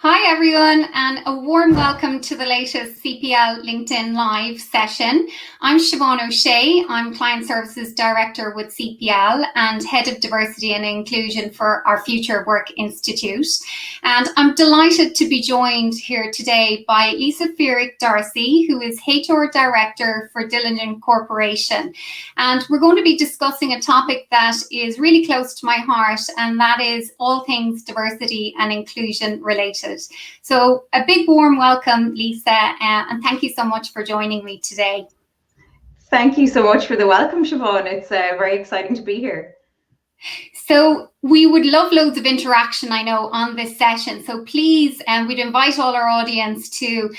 Hi everyone, and a warm welcome to the latest CPL LinkedIn Live session. I'm Siobhan O'Shea. I'm Client Services Director with CPL and Head of Diversity and Inclusion for our Future Work Institute. And I'm delighted to be joined here today by Lisa Feerick D'Arcy, who is HR Director for Diligent Corporation. And we're going to be discussing a topic that is really close to my heart, and that is all things diversity and inclusion related. So a big warm welcome, Lisa, and thank you so much for joining me today. Thank you so much for the welcome, Siobhan. It's very exciting to be here. So we would love loads of interaction, I know, on this session. So please, we'd invite all our audience to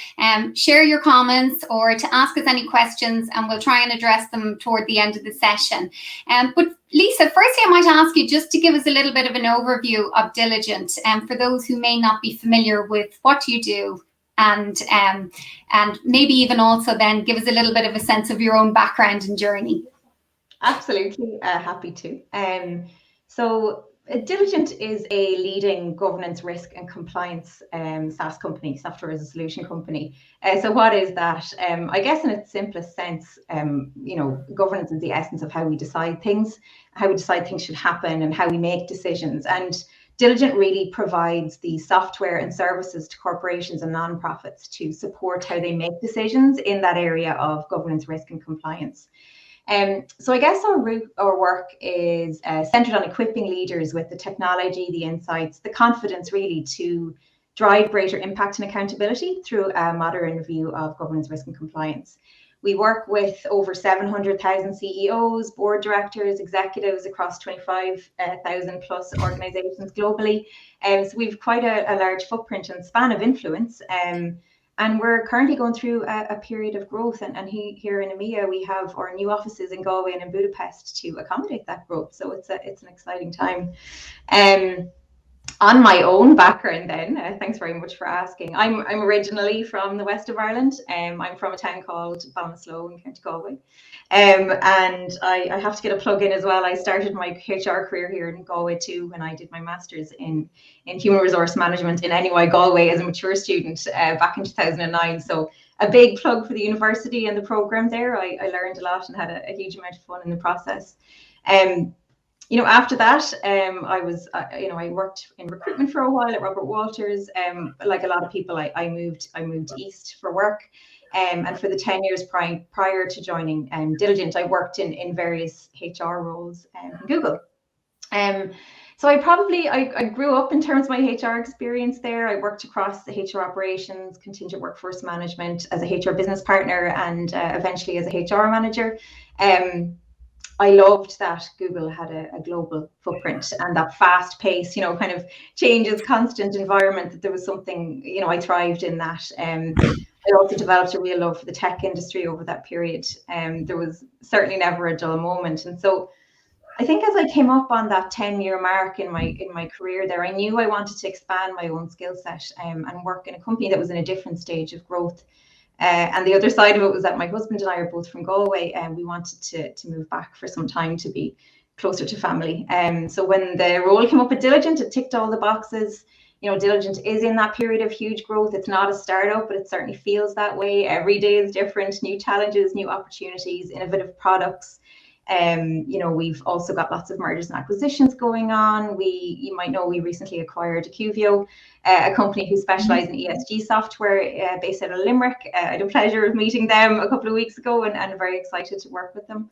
share your comments or to ask us any questions, and we'll try and address them toward the end of the session. But Lisa, firstly, I might ask you just to give us a little bit of an overview of Diligent, for those who may not be familiar with what you do, and maybe even also then give us a little bit of a sense of your own background and journey. Absolutely, happy to. So Diligent is a leading governance, risk and compliance SaaS company, software as a solution company. So what is that? I guess in its simplest sense, governance is the essence of how we decide things should happen and how we make decisions. And Diligent really provides the software and services to corporations and nonprofits to support how they make decisions in that area of governance, risk and compliance. So I guess our work is centered on equipping leaders with the technology, the insights, the confidence really to drive greater impact and accountability through a modern view of governance, risk and compliance. We work with over 700,000 CEOs, board directors, executives across 25,000 plus organizations globally. So we've quite a large footprint and span of influence. And we're currently going through a period of growth. And here in EMEA, we have our new offices in Galway and in Budapest to accommodate that growth. So it's an exciting time. On my own background then, thanks very much for asking. I'm originally from the west of Ireland. I'm from a town called Ballinasloe in County Galway. And I have to get a plug in as well. I started my HR career here in Galway too when I did my master's in human resource management in NUI Galway as a mature student back in 2009. So a big plug for the university and the program there. I learned a lot and had a huge amount of fun in the process. After that, I worked in recruitment for a while at Robert Walters. Like a lot of people, I moved east for work. And for the 10 years prior to joining Diligent, I worked in various HR roles in Google. So I grew up in terms of my HR experience there. I worked across the HR operations, contingent workforce management as a HR business partner, and eventually as a HR manager. I loved that Google had a global footprint and that fast pace, kind of changes, constant environment, that there was something, I thrived in that. I also developed a real love for the tech industry over that period. There was certainly never a dull moment. And so I think as I came up on that 10-year mark in my career there, I knew I wanted to expand my own skill set and work in a company that was in a different stage of growth. And the other side of it was that my husband and I are both from Galway, and we wanted to move back for some time to be closer to family. So when the role came up at Diligent, it ticked all the boxes. Diligent is in that period of huge growth. It's not a startup, but it certainly feels that way. Every day is different, new challenges, new opportunities, innovative products. We've also got lots of mergers and acquisitions going on. You might know we recently acquired Acuvio, a company who specialize in ESG software based out of Limerick. I had the pleasure of meeting them a couple of weeks ago and very excited to work with them.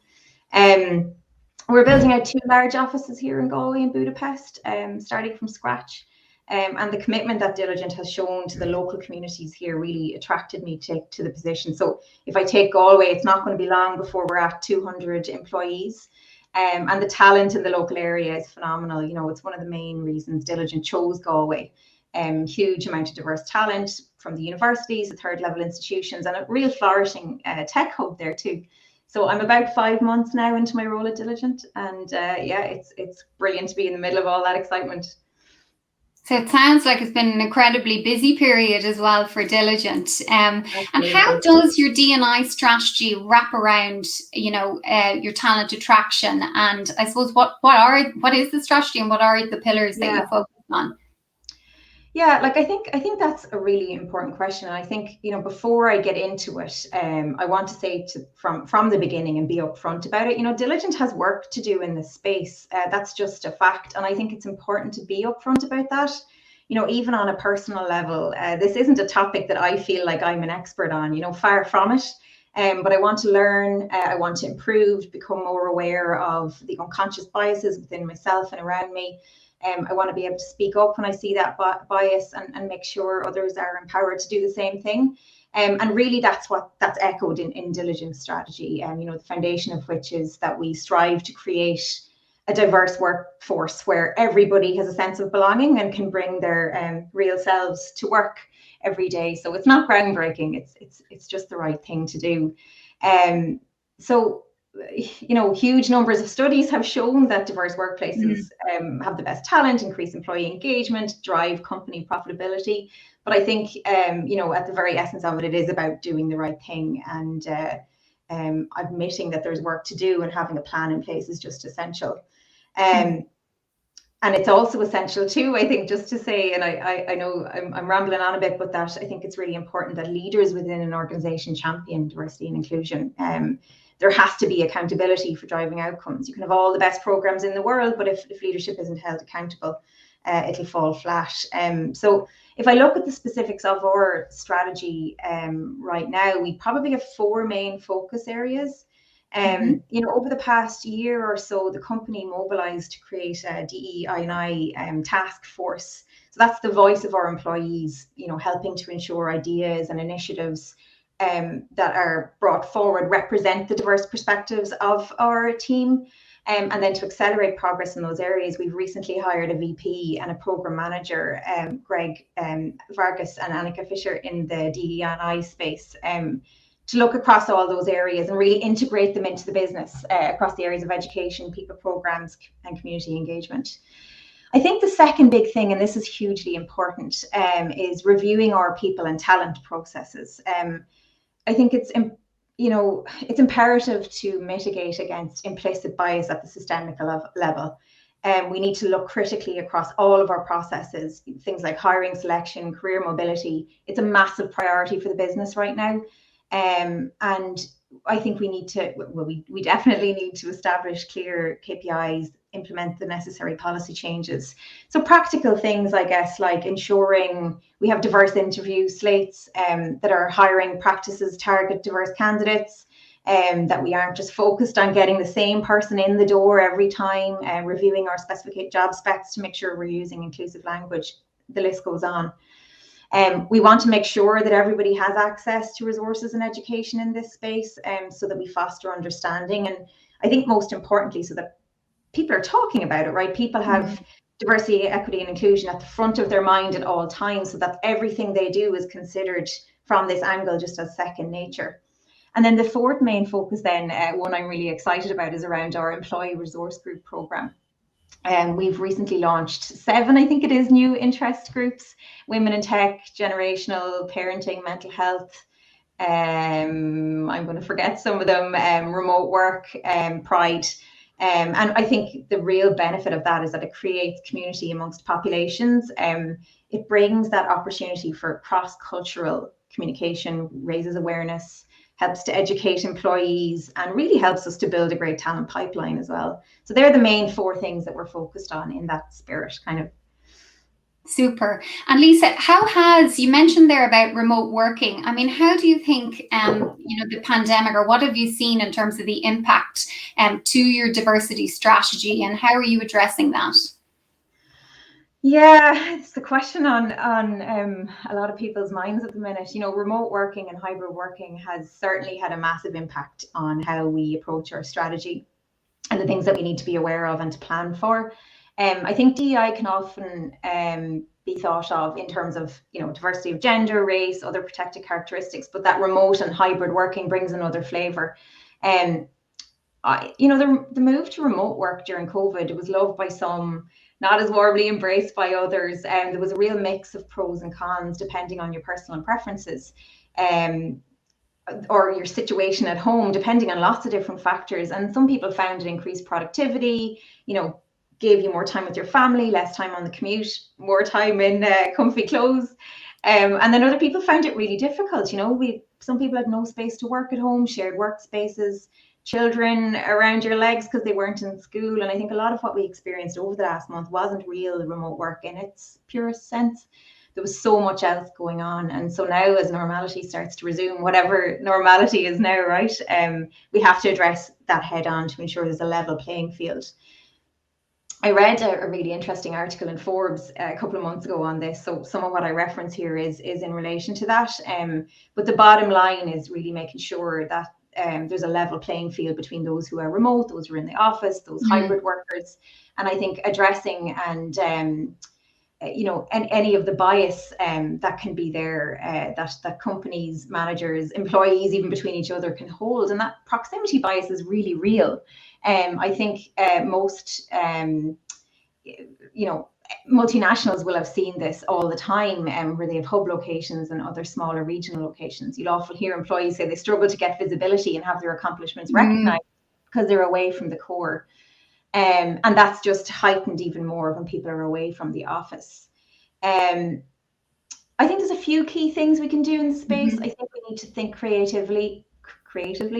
We're building out 2 large offices here in Galway and Budapest, starting from scratch. And the commitment that Diligent has shown to the local communities here really attracted me to the position. So if I take Galway, it's not going to be long before we're at 200 employees. And the talent in the local area is phenomenal. It's one of the main reasons Diligent chose Galway. Huge amount of diverse talent from the universities, the third level institutions, and a real flourishing tech hub there too. So I'm about 5 months now into my role at Diligent. And it's brilliant to be in the middle of all that excitement. So it sounds like it's been an incredibly busy period as well for Diligent. And how does your D&I strategy wrap around, your talent attraction? And I suppose what is the strategy and what are the pillars that you focus on? Yeah, like I think that's a really important question. And I think, before I get into it, I want to say from the beginning and be upfront about it. Diligent has work to do in this space. That's just a fact. And I think it's important to be upfront about that. Even on a personal level, this isn't a topic that I feel like I'm an expert on, far from it. But I want to learn, I want to improve, become more aware of the unconscious biases within myself and around me. I want to be able to speak up when I see that bias and make sure others are empowered to do the same thing. And really that's echoed in Diligence strategy. The foundation of which is that we strive to create a diverse workforce where everybody has a sense of belonging and can bring their real selves to work every day. So it's not groundbreaking, it's just the right thing to do. So huge numbers of studies have shown that diverse workplaces have the best talent, increase employee engagement, drive company profitability. But I think, at the very essence of it, it is about doing the right thing, and admitting that there's work to do and having a plan in place is just essential. And it's also essential too, I think, just to say, and I know I'm rambling on a bit, but that I think it's really important that leaders within an organization champion diversity and inclusion. There has to be accountability for driving outcomes. You can have all the best programs in the world, but if leadership isn't held accountable, it'll fall flat. So if I look at the specifics of our strategy right now, we probably have 4 main focus areas. Over the past year or so, the company mobilized to create a DEI&I task force. So that's the voice of our employees, helping to ensure ideas and initiatives that are brought forward represent the diverse perspectives of our team. And then to accelerate progress in those areas, we've recently hired a VP and a program manager, Greg Vargas and Annika Fisher, in the DEI&I space, to look across all those areas and really integrate them into the business across the areas of education, people programs, and community engagement. I think the second big thing, and this is hugely important, is reviewing our people and talent processes. I think it's imperative to mitigate against implicit bias at the systemic level. We need to look critically across all of our processes, things like hiring, selection, career mobility. It's a massive priority for the business right now. And I think we definitely need to establish clear KPIs, implement the necessary policy changes. So practical things, I guess, like ensuring we have diverse interview slates, that our hiring practices target diverse candidates, that we aren't just focused on getting the same person in the door every time, reviewing our specific job specs to make sure we're using inclusive language. The list goes on. We want to make sure that everybody has access to resources and education in this space, so that we foster understanding. And I think most importantly, so that people are talking about it, right? People have diversity, equity, and inclusion at the front of their mind at all times, so that everything they do is considered from this angle just as second nature. And then the fourth main focus then, one I'm really excited about, is around our employee resource group program. We've recently launched 7, I think it is, new interest groups: women in tech, generational, parenting, mental health. I'm going to forget some of them, remote work, pride. And I think the real benefit of that is that it creates community amongst populations. It brings that opportunity for cross-cultural communication, raises awareness, helps to educate employees, and really helps us to build a great talent pipeline as well. So they're the main 4 things that we're focused on in that spirit, kind of. Super. And Lisa, you mentioned there about remote working. I mean, how do you think, the pandemic, or what have you seen in terms of the impact to your diversity strategy, and how are you addressing that? Yeah, it's the question on a lot of people's minds at the minute. Remote working and hybrid working has certainly had a massive impact on how we approach our strategy and the things that we need to be aware of and to plan for. I think DEI can often be thought of in terms of diversity of gender, race, other protected characteristics, but that remote and hybrid working brings another flavour. The move to remote work during COVID, it was loved by some, not as warmly embraced by others. There was a real mix of pros and cons depending on your personal preferences, or your situation at home, depending on lots of different factors. And some people found it increased productivity, gave you more time with your family, less time on the commute, more time in comfy clothes. And then other people found it really difficult. Some people had no space to work at home, shared workspaces, children around your legs because they weren't in school. And I think a lot of what we experienced over the last month wasn't real remote work in its purest sense. There was so much else going on. And so now, as normality starts to resume, whatever normality is now, right, we have to address that head on to ensure there's a level playing field. I read a really interesting article in Forbes a couple of months ago on this. So some of what I reference here is in relation to that. But the bottom line is really making sure that there's a level playing field between those who are remote, those who are in the office, those hybrid workers. And I think addressing and any of the bias that can be there, that companies, managers, employees, even between each other can hold. And that proximity bias is really real. I think most, multinationals will have seen this all the time, where they have hub locations and other smaller regional locations. You'll often hear employees say they struggle to get visibility and have their accomplishments recognized because they're away from the core. And that's just heightened even more when people are away from the office. I think there's a few key things we can do in the space. I think we need to think creatively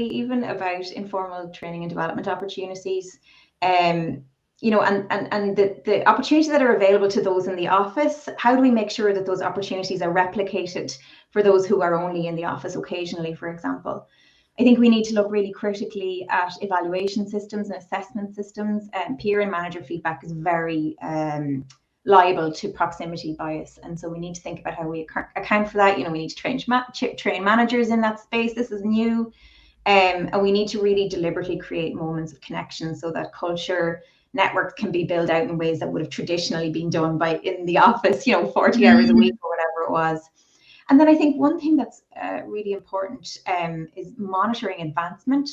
even about informal training and development opportunities. And the opportunities that are available to those in the office, how do we make sure that those opportunities are replicated for those who are only in the office occasionally, for example? I think we need to look really critically at evaluation systems and assessment systems. Peer and manager feedback is very liable to proximity bias. And so we need to think about how we account for that. We need to train managers in that space. This is new. And we need to really deliberately create moments of connection so that culture networks can be built out in ways that would have traditionally been done in the office, 40 hours a week or whatever it was. And then I think one thing that's really important is monitoring advancement.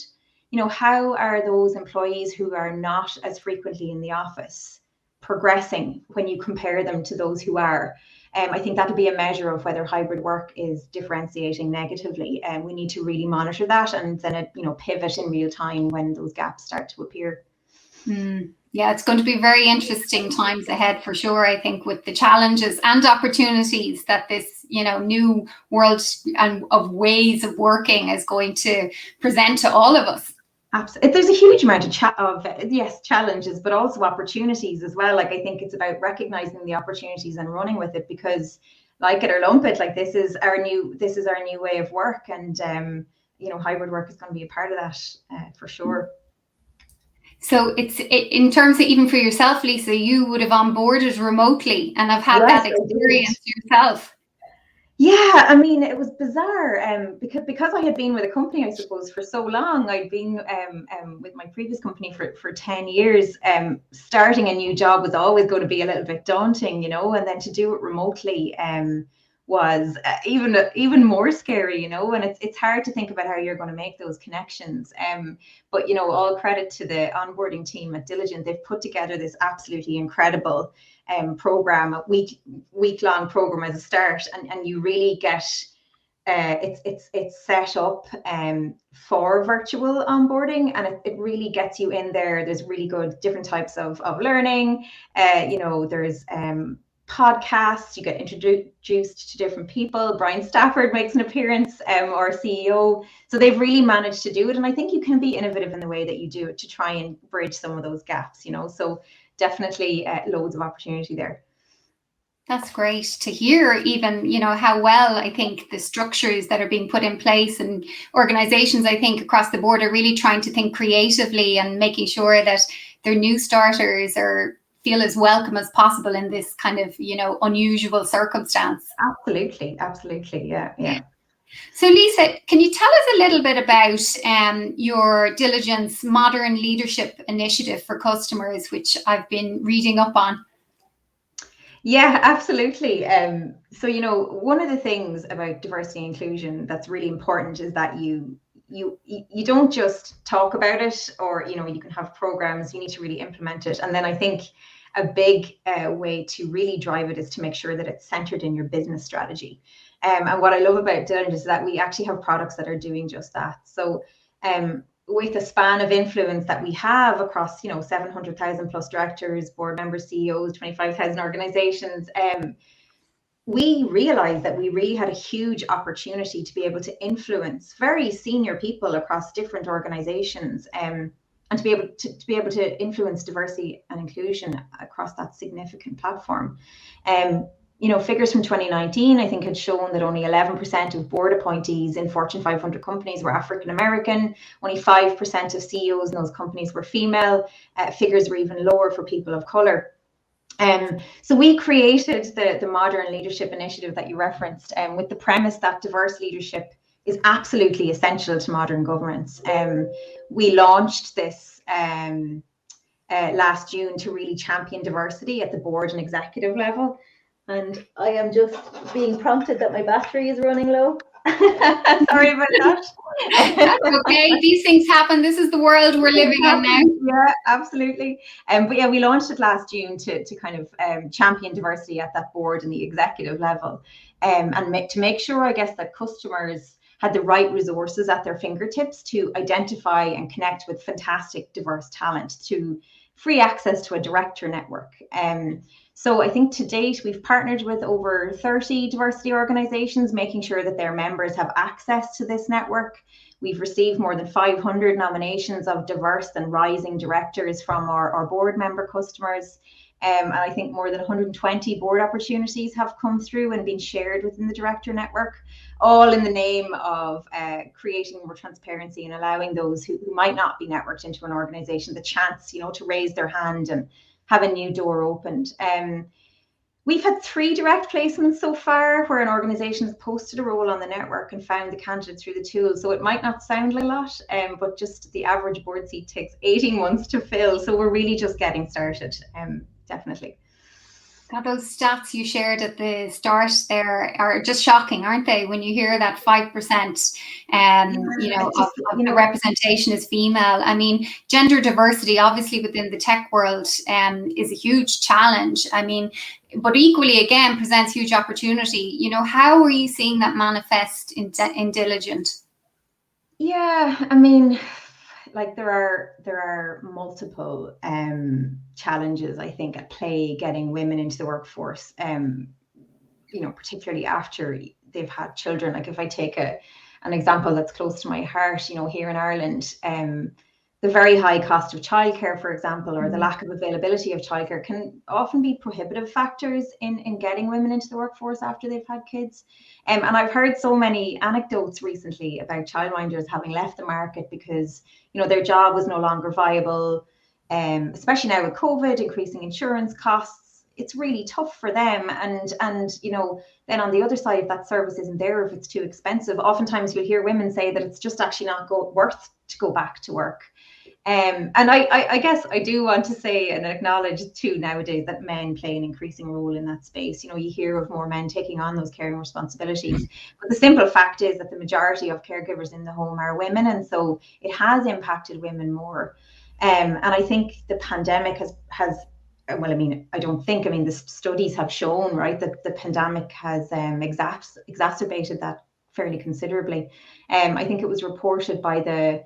How are those employees who are not as frequently in the office progressing when you compare them to those who are? I think that'll be a measure of whether hybrid work is differentiating negatively. And we need to really monitor that and then pivot in real time when those gaps start to appear. Yeah, it's going to be very interesting times ahead for sure, I think, with the challenges and opportunities that this, new world and of ways of working is going to present to all of us. Absolutely. There's a huge amount of challenges, but also opportunities as well. Like, I think it's about recognizing the opportunities and running with it, because like it or lump it, like this is our new way of work, and hybrid work is going to be a part of that for sure. So in terms of, even for yourself, Lisa, you would have onboarded remotely and have had that experience yourself. Yeah, I mean, it was bizarre because I had been with a company, I suppose, for so long. I'd been with my previous company for 10 years. Starting a new job was always going to be a little bit daunting, and then to do it remotely was even more scary, and it's hard to think about how you're going to make those connections. But all credit to the onboarding team at Diligent. They've put together this absolutely incredible program, a week-long program as a start, and you really get it's set up for virtual onboarding, and it really gets you in there. There's really good different types of learning. There's podcasts, you get introduced to different people. Brian Stafford makes an appearance, our CEO. So they've really managed to do it. And I think you can be innovative in the way that you do it to try and bridge some of those gaps, So definitely loads of opportunity there. That's great to hear, even, how well I think the structures that are being put in place, and organizations, I think, across the board are really trying to think creatively and making sure that their new starters feel as welcome as possible in this kind of, unusual circumstance. Absolutely. Yeah. So Lisa, can you tell us a little bit about your Diligent's Modern Leadership Initiative for customers, which I've been reading up on? Yeah, absolutely. So, one of the things about diversity and inclusion that's really important is that you don't just talk about it, or, you can have programs, you need to really implement it. And then I think a big way to really drive it is to make sure that it's centered in your business strategy. And what I love about Diligent is that we actually have products that are doing just that. So with a span of influence that we have across, 700,000 plus directors, board members, CEOs, 25,000 organizations, we realized that we really had a huge opportunity to be able to influence very senior people across different organizations, and to be able to influence diversity and inclusion across that significant platform. Figures from 2019, I think, had shown that only 11% of board appointees in Fortune 500 companies were African American. Only 5% of CEOs in those companies were female. Figures were even lower for people of color. So we created the Modern Leadership Initiative that you referenced, with the premise that diverse leadership is absolutely essential to modern governance. We launched this last June to really champion diversity at the board and executive level. And I am just being prompted that my battery is running low. Sorry about that. That's okay. These things happen. This is the world we're living in now. Yeah, absolutely. But yeah, we launched it last June to kind of champion diversity at that board and the executive level, and to make sure, I guess, that customers had the right resources at their fingertips to identify and connect with fantastic diverse talent, to free access to a director network. So I think to date, we've partnered with over 30 diversity organizations, making sure that their members have access to this network. We've received more than 500 nominations of diverse and rising directors from our board member customers. And I think more than 120 board opportunities have come through and been shared within the director network, all in the name of creating more transparency and allowing those who might not be networked into an organization the chance, to raise their hand and have a new door opened. We've had 3 direct placements so far where an organization has posted a role on the network and found the candidate through the tool. So it might not sound like a lot, but just the average board seat takes 18 months to fill. So we're really just getting started, definitely. God, those stats you shared at the start there are just shocking, aren't they? When you hear that 5%, of the representation is female. I mean, gender diversity, obviously within the tech world, is a huge challenge. I mean, but equally, again, presents huge opportunity. How are you seeing that manifest in Diligent? Yeah, I mean, like there are multiple challenges, I think, at play getting women into the workforce, particularly after they've had children. Like if I take an example that's close to my heart, here in Ireland, the very high cost of childcare, for example, or the lack of availability of childcare can often be prohibitive factors in getting women into the workforce after they've had kids. And I've heard so many anecdotes recently about childminders having left the market because, their job was no longer viable, especially now with COVID, increasing insurance costs. It's really tough for them. And then on the other side, if that service isn't there, if it's too expensive, oftentimes you'll hear women say that it's just actually not worth to go back to work. And I guess I do want to say and acknowledge too nowadays that men play an increasing role in that space. You hear of more men taking on those caring responsibilities. But the simple fact is that the majority of caregivers in the home are women. And so it has impacted women more. And I think the pandemic has well, I mean, the studies have shown, right, that the pandemic has exacerbated that fairly considerably. I think it was reported by the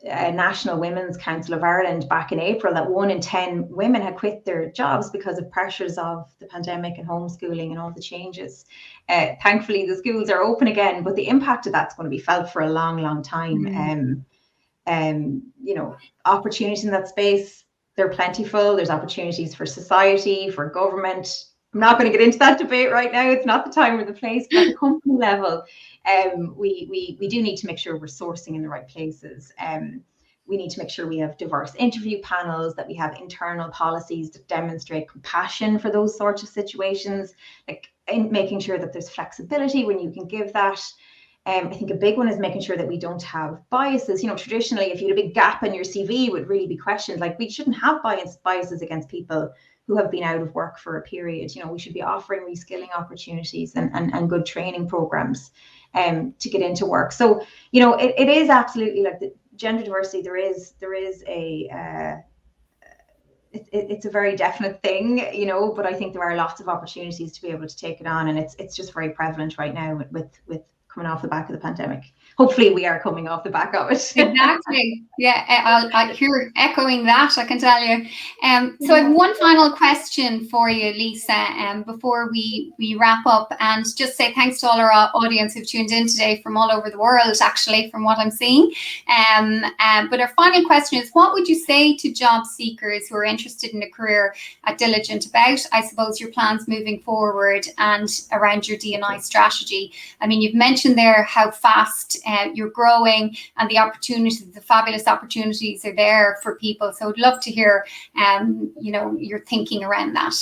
National Women's Council of Ireland back in April that 1 in 10 women had quit their jobs because of pressures of the pandemic and homeschooling and all the changes. Thankfully, the schools are open again, but the impact of that's going to be felt for a long, long time. Opportunities in that space, they're plentiful. There's opportunities for society, for government. I'm not going to get into that debate right now. It's not the time or the place, but at the company level, we do need to make sure we're sourcing in the right places. We need to make sure we have diverse interview panels, that we have internal policies that demonstrate compassion for those sorts of situations, like in making sure that there's flexibility when you can give that. I think a big one is making sure that we don't have biases. Traditionally, if you had a big gap in your CV, it would really be questioned. Like, we shouldn't have biases against people who have been out of work for a period. We should be offering reskilling opportunities and good training programs to get into work. So, it is absolutely like the gender diversity. It's a very definite thing, but I think there are lots of opportunities to be able to take it on, and it's just very prevalent right now with coming off the back of the pandemic. Hopefully we are coming off the back of it. Exactly. Yeah, I hear echoing that, I can tell you. So I have one final question for you, Lisa, before we wrap up, and just say thanks to all our audience who've tuned in today from all over the world, actually, from what I'm seeing. But our final question is, what would you say to job seekers who are interested in a career at Diligent about, I suppose, your plans moving forward and around your D&I strategy? I mean, you've mentioned there how fast you're growing and the opportunities, the fabulous opportunities are there for people. So I'd love to hear, your thinking around that.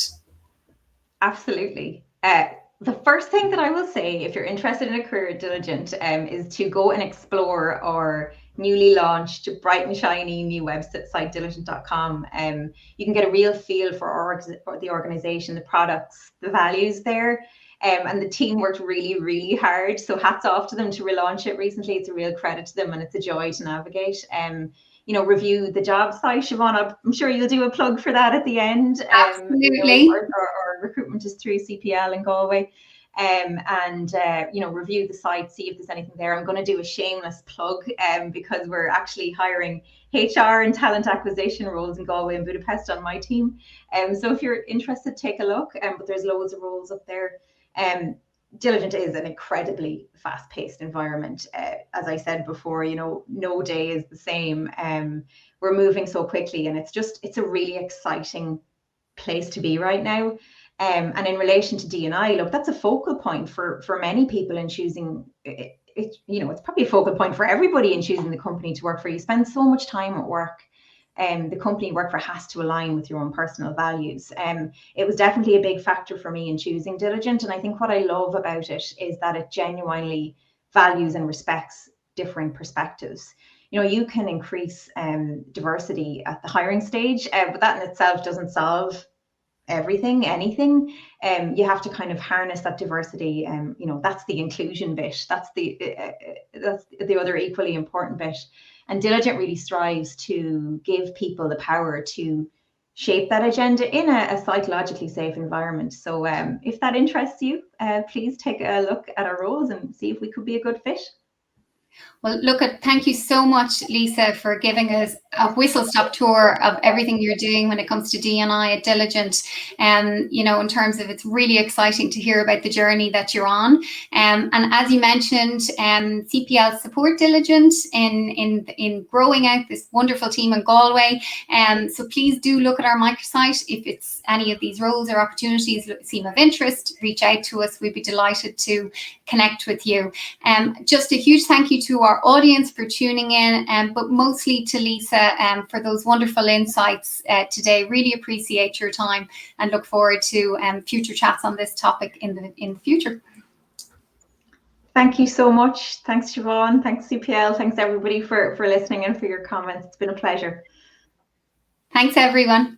Absolutely. The first thing that I will say, if you're interested in a career at Diligent, is to go and explore our newly launched, bright and shiny new website, diligent.com. You can get a real feel for the organization, the products, the values there. And the team worked really, really hard. So hats off to them to relaunch it recently. It's a real credit to them and it's a joy to navigate. Review the job site. Siobhan, I'm sure you'll do a plug for that at the end. Absolutely. Our recruitment is through CPL in Galway. Review the site, see if there's anything there. I'm going to do a shameless plug because we're actually hiring HR and talent acquisition roles in Galway and Budapest on my team. So if you're interested, take a look. But there's loads of roles up there. Diligent is an incredibly fast-paced environment. As I said before, no day is the same. We're moving so quickly, and it's a really exciting place to be right now. And in relation to D&I, look, that's a focal point for many people in choosing it. It's probably a focal point for everybody in choosing the company to work for. You spend so much time at work. The company you work for has to align with your own personal values. It was definitely a big factor for me in choosing Diligent. And I think what I love about it is that it genuinely values and respects different perspectives. You can increase diversity at the hiring stage, but that in itself doesn't solve anything. You have to kind of harness that diversity. That's the inclusion bit. That's the other equally important bit. And Diligent really strives to give people the power to shape that agenda in a psychologically safe environment. So if that interests you, please take a look at our roles and see if we could be a good fit. Well, look, thank you so much, Lisa, for giving us a whistle-stop tour of everything you're doing when it comes to D&I at Diligent. In terms of, it's really exciting to hear about the journey that you're on. And as you mentioned, CPL support Diligent in growing out this wonderful team in Galway. So please do look at our microsite. If it's any of these roles or opportunities that seem of interest, reach out to us. We'd be delighted to connect with you. Just a huge thank you to our audience for tuning in, but mostly to Lisa for those wonderful insights today. Really appreciate your time and look forward to future chats on this topic in the future. Thank you so much. Thanks, Siobhan. Thanks, CPL. Thanks, everybody, for listening and for your comments. It's been a pleasure. Thanks, everyone.